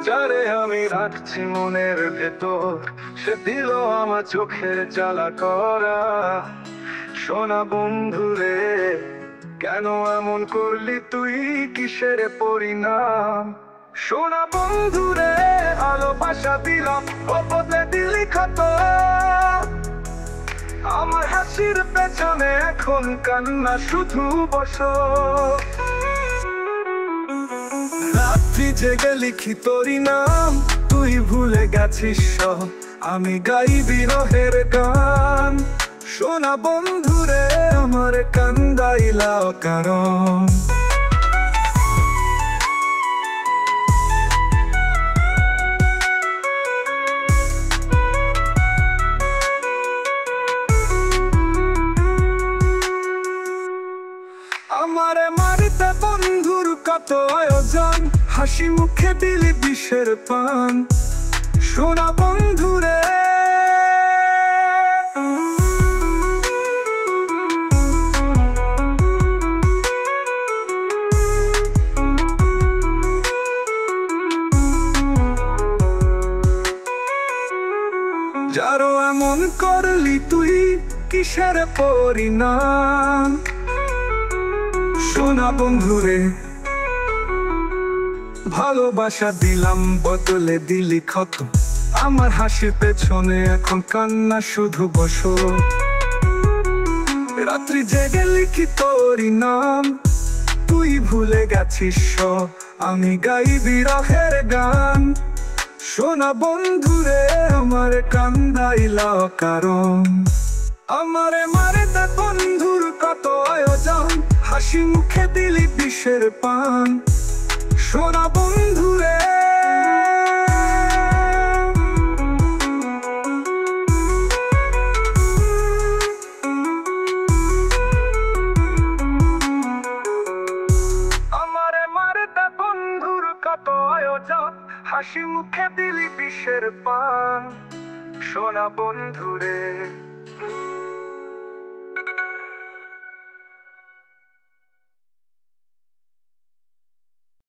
যারে আমি রাখছি মনের ভেতর, সে দিল আমার চোখের জ্বালা করা। সোনা বন্ধু রে, কেন এমন করলি তুই, কিসের পরিণাম? সোনা বন্ধু রে, ভালোবাসা দিলাম, ও বদলে দিলি ক্ষত। আমার হাসির পেছনে এখন কান্না শুধু বসো। রাত্রি জেগে লিখি তোরই নাম, তুই ভুলে গেছিস সব, আমি গাই বিরহের গান। সোনা বন্ধু রে, আমার কান্দাইলাও কারণ। আমারে মারিতে বন্ধুর কত আয়োজন, হাসি মুখে দিলি বিষের পান। সোনা বন্ধু রে, যারো এমন করলি তুই, কিসের পরিণাম? সোনা বন্ধু রে, ভালোবাসা দিলাম, বদলে দিলি ক্ষত। আমার হাসির পেছনে এখন কান্না শুধু বসো। রাত্রি জেগে লিখি তোরই নাম, তুই ভুলে গেছিস সব, আমি গাই বিরহের গান। সোনা বন্ধু রে, আমার কান্দাইলা কারণ। আমারে মারিতে বন্ধুর কত আয়োজন, হাসি মুখে দিলি বিষের পান। সোনা বন্ধু রে, আমারে মারিতে বন্ধুর কত আয়োজন, হাসি মুখে দিলি বিষের পান। সোনা বন্ধু রে।